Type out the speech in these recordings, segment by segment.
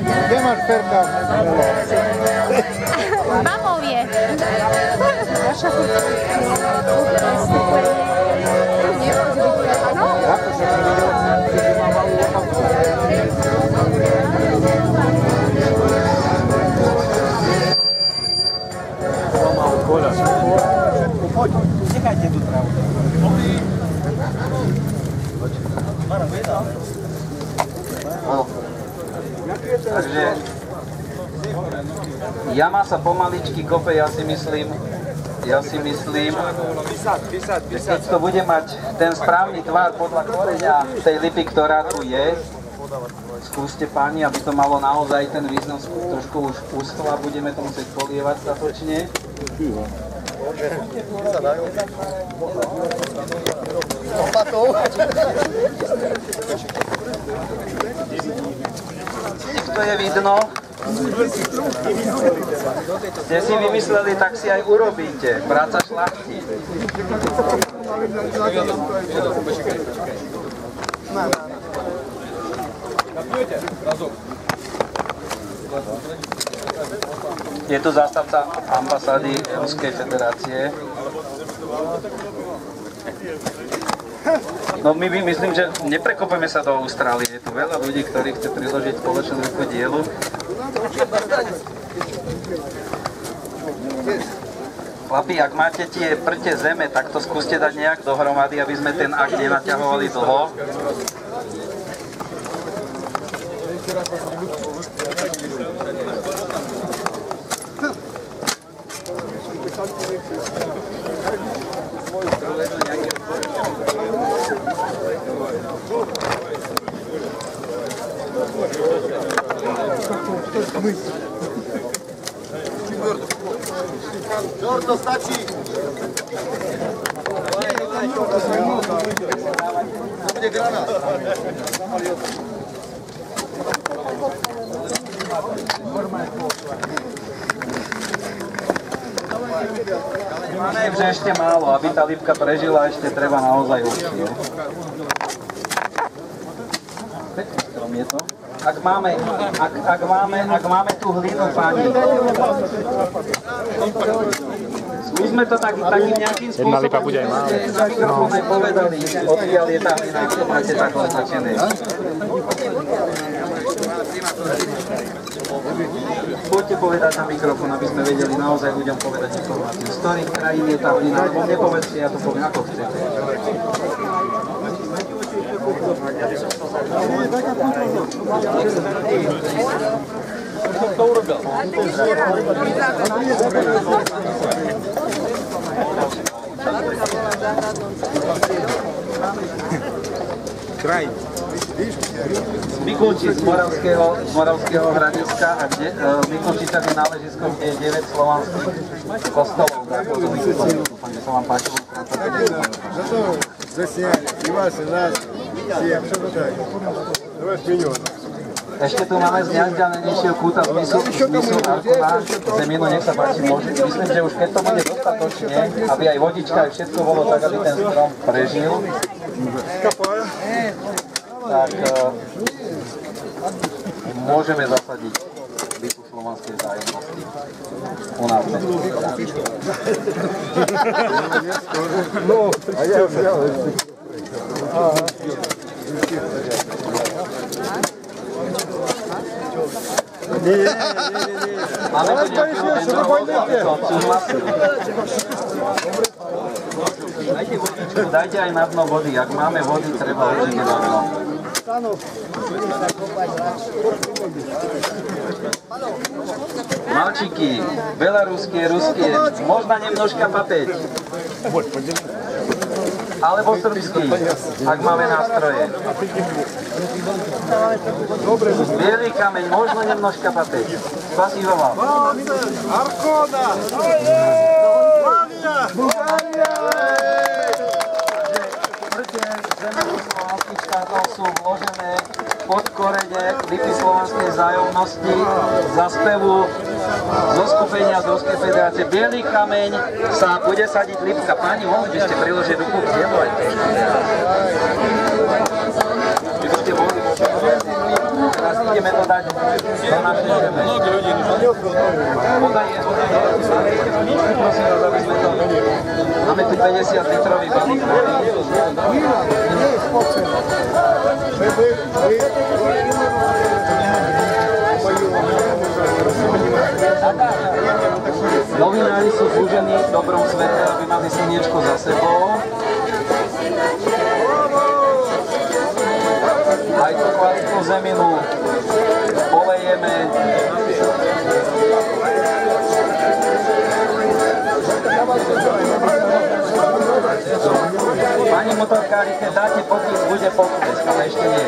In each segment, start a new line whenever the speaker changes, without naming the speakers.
Kde máš perka?
Mamou je. Naša
Poď, nechajte tú trávu.
Takže jama sa pomaličky kope, ja si myslím, keď to bude mať ten správny tvar podľa koreňa tej lipy, ktorá tu je, skúste páni, aby to malo naozaj ten význam trošku už uschla, budeme to musieť polievať statočne. To je vidno. Ste si vymysleli, tak si aj urobíte. Práca šľachty. Je tu zástupca ambasády Ruskej federácie. No my myslím, že neprekopeme sa do Austrálie. Je tu veľa ľudí, ktorí chce priložiť spoločnú ruku dielu. Chlapi, ak máte tie prte zeme, tak to skúste dať nejak dohromady, aby sme ten akt nenaťahovali dlho.
Čorto, stačí! Bude granát.
Myslím, že ešte málo, aby tá lipka prežila, ešte treba naozaj určite. Pekný strom je to. Ak máme tú hlinu, páni, skúsme to takým nejakým spôsobom.
Jedna lipa bude aj málo.
Na mikrofón aj povedali, odkiaľ je tá hlina, čo máte tak označené. Poďte povedať na mikrofón, aby sme vedeli naozaj ľuďom povedať informáciu. Z ktorých krajín je tá hlina, alebo nepovedzte, ja to poviem ako chcete.
To urobil.
Kraj.
Mikulčic z Moravského Hradiska a Mikulčicach je náležiskom, kde je 9 slovanských kostolov. Dúfam, že sa vám páčilo. Ešte tu máme z najvzdialenejšieho kúta z mysu Arkona, Zeminu, nech sa páči, myslím, že už keď to bude dostatočne, aby aj vodička, aj všetko bolo tak, aby ten strom prežil, tak môžeme zasadiť lipu slovanskej vzájomnosti u nás.
No, a ja vzdialený. Nie.
Máme tu nejakého vendorov, dajte aj na dno vody, ak máme vody, treba určite na dno. Malčíky, belaruské, ruské, možno nemnožka papäť. Alebo srbský, ak máme nástroje. Bielý kameň, možno nemnožka papäť. Spasíva vám.
Arkona! Bulgária!
Slovanských štátov sú vložené pod korene lipy slovanskej vzájomnosti za spevu zo skupenia z Ruskej federácie. Bielý kameň sa bude sadiť lipka. Páni, mohli by ste priložiť ruku k dielu aj teď? By ste mohli. ideme to dať do našej žeme. Voda je. Prosím vás, aby sme to... Máme tu 50 litrový balík. Novinári sú zúžení v dobrom svete, aby mali slniečko za sebou. Aj tú kvalitnú zeminu polejeme. Pani motorkári, keď dáte potlesk, bude potlesk, ale ešte nie.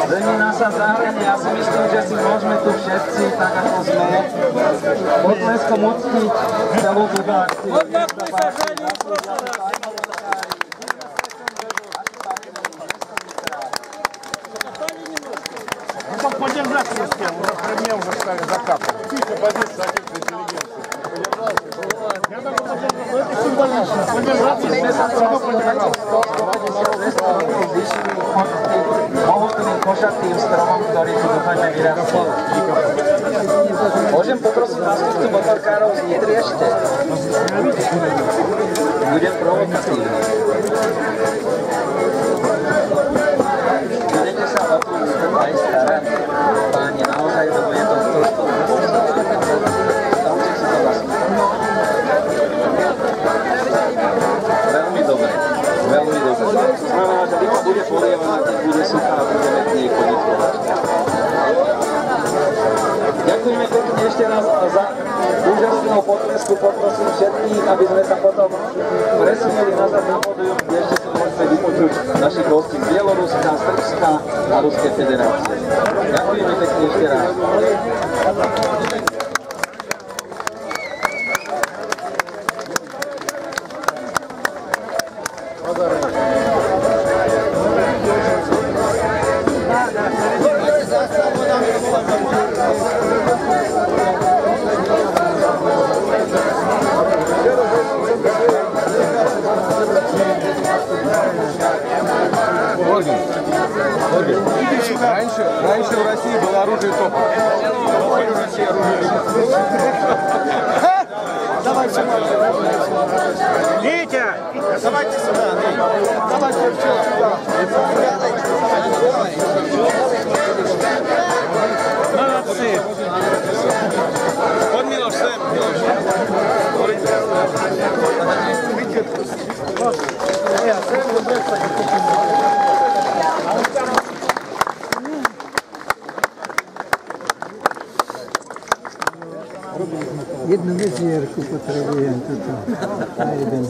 Zemina sa zahranie, ja si myslím, že si môžeme tu všetci, tak ako sme, potleskom uctiť celú túto akciu.
Потом подержать не успел, уже при мне уже стали закапывать. Тихо, подержать, интеллигенция. Я даже подержал, это символично. Подержаться, чтобы подержал.
Mohutným košatým stromom, ktorý tu dúfajme vyrastie. Môžem poprosiť zástupcu motorkárov znedriešte? Budem provokatívny. Budete sa o tú aj starať, páni, naozaj, lebo je to prosto. Stavte si to vlastne. Veľmi dobre, veľmi dobre. Znamená, že lipa bude polievaná, keď bude suchá a budeme k nej chodiť spoločne. Ďakujeme pekne ešte raz za úžasnú potlesku. Poprosím všetkých, aby sme sa potom presunuli nazad na pódium, kde ešte si môžeme vypočuť našich hostí z Bieloruska, Srbska a Ruskej federácie. Ďakujeme pekne ešte raz.
Раньше в России было оружие топа. В России оружие. Давай сюда. Витя! Давайте сюда. Давайте сюда. Молодцы. Вот Милош, Сэм.
Jednu vezierku potrebujem tuto. Na jeden.